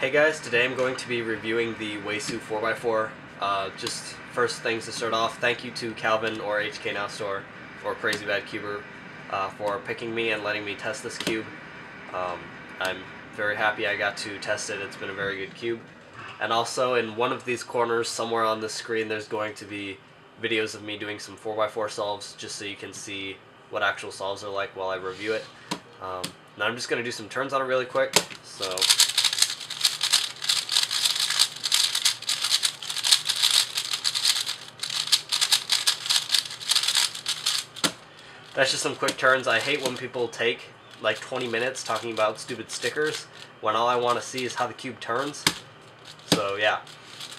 Hey guys, today I'm going to be reviewing the WeiSu 4x4. Just first things to start off, thank you to Calvin or HK Now Store or Crazy Bad Cuber for picking me and letting me test this cube. I'm very happy I got to test it. It's been a very good cube. And also in one of these corners somewhere on the screen there's going to be videos of me doing some 4x4 solves just so you can see what actual solves are like while I review it. Now I'm just going to do some turns on it really quick. So that's just some quick turns. I hate when people take like 20 minutes talking about stupid stickers when all I want to see is how the cube turns. So yeah,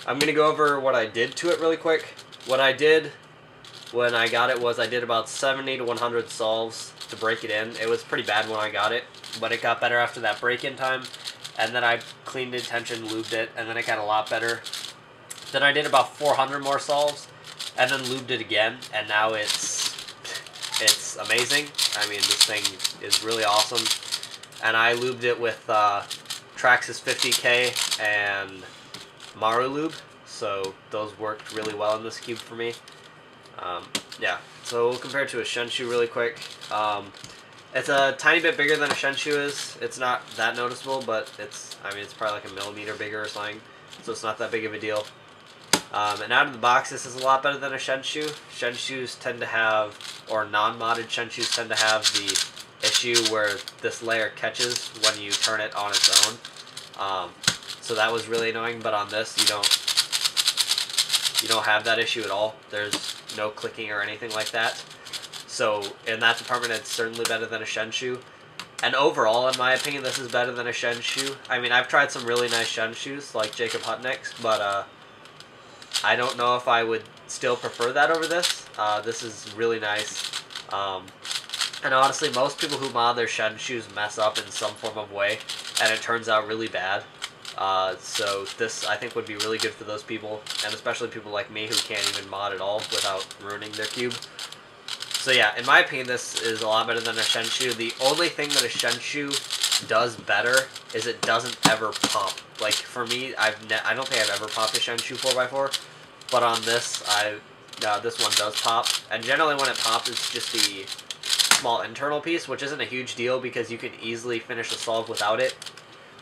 I'm going to go over what I did to it really quick. What I did when I got it was I did about 70 to 100 solves to break it in. It was pretty bad when I got it, but it got better after that break-in time. And then I cleaned it, tension, lubed it, and then it got a lot better. Then I did about 400 more solves, and then lubed it again, and now it's amazing. I mean, this thing is really awesome. And I lubed it with Traxxas 50K and MoYu Lube, so those worked really well in this cube for me. Yeah, so we'll compare it to a Shengshou really quick. It's a tiny bit bigger than a Shengshou is. It's not that noticeable, but it's probably like a millimeter bigger or something, so it's not that big of a deal. And out of the box, this is a lot better than a Shengshou. Shengshous tend to have, or non-modded Shengshous tend to have the issue where this layer catches when you turn it on its own. So that was really annoying, but on this you don't have that issue at all. There's no clicking or anything like that. So in that department, it's certainly better than a Shengshou. And overall, in my opinion, this is better than a Shengshou. I mean, I've tried some really nice Shengshous, like Jacob Hutnick's, but I don't know if I would still prefer that over this. This is really nice. And honestly, most people who mod their Shengshous mess up in some form of way, and it turns out really bad. So this, I think, would be really good for those people, and especially people like me who can't even mod at all without ruining their cube. So yeah, in my opinion, this is a lot better than a Shengshou. The only thing that a Shengshou does better is it doesn't ever pop. Like, for me, I don't think I've ever popped a Shengshou 4x4, but on this, this one does pop. And generally when it pops, it's just the small internal piece, which isn't a huge deal because you can easily finish a solve without it.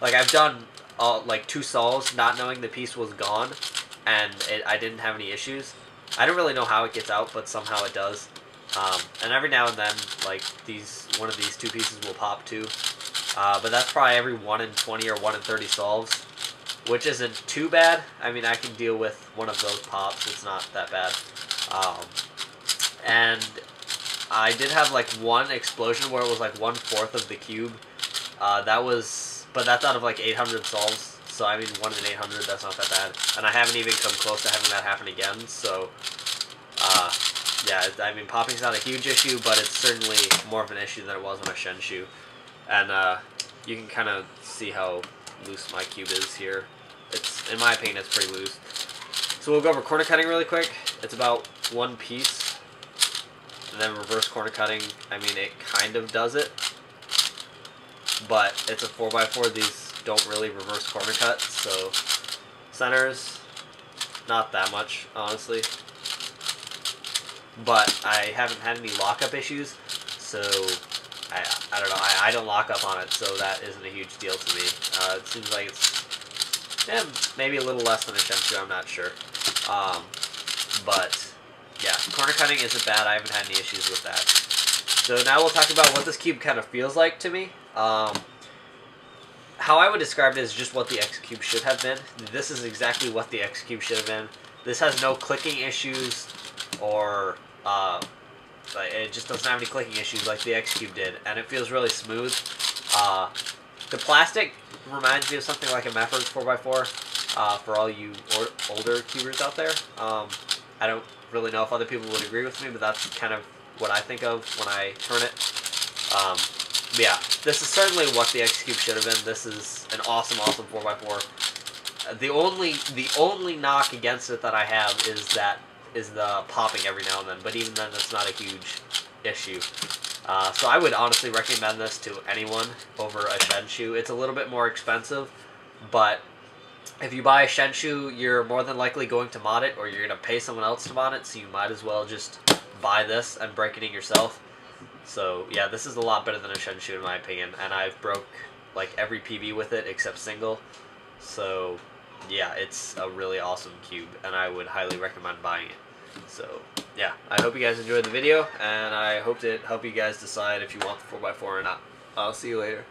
Like, I've done like 2 solves not knowing the piece was gone, and I didn't have any issues. I don't really know how it gets out, but somehow it does. And every now and then, like, one of these 2 pieces will pop too. But that's probably every 1 in 20 or 1 in 30 solves, which isn't too bad. I mean, I can deal with one of those pops. It's not that bad. And I did have like 1 explosion where it was like 1/4 of the cube. But that's out of like 800 solves. So I mean, 1 in 800, that's not that bad. And I haven't even come close to having that happen again. So yeah, I mean, popping's not a huge issue, but it's certainly more of an issue than it was on a Shengshou. And you can kind of see how loose my cube is here. In my opinion, it's pretty loose. So we'll go over corner cutting really quick. It's about 1 piece. And then reverse corner cutting, I mean, it kind of does it. But it's a 4x4, these don't really reverse corner cut, so centers, not that much, honestly. But I haven't had any lockup issues, so I don't know, I don't lock up on it, so that isn't a huge deal to me. It seems like it's maybe a little less than a Shengshou, I'm not sure. But yeah, corner cutting isn't bad, I haven't had any issues with that. So now we'll talk about what this cube kind of feels like to me. How I would describe it is just what the X cube should have been. This is exactly what the X cube should have been. This has no clicking issues, or it just doesn't have any clicking issues like the X cube did, and it feels really smooth. The plastic reminds me of something like a Mefford's 4x4 for all you older cubers out there. I don't really know if other people would agree with me, but that's kind of what I think of when I turn it. But yeah, this is certainly what the X cube should have been. This is an awesome 4x4. The only knock against it that I have is the popping every now and then, but even then, that's not a huge issue. So I would honestly recommend this to anyone over a Shengshou. It's a little bit more expensive, But if you buy a Shengshou, you're more than likely going to mod it, or you're going to pay someone else to mod it, so you might as well just buy this and break it in yourself. So yeah, this is a lot better than a Shengshou in my opinion, and I've broke like every PB with it except single. So yeah, it's a really awesome cube, and I would highly recommend buying it. So yeah, I hope you guys enjoyed the video, and I hope it helped you guys decide if you want the 4x4 or not. I'll see you later.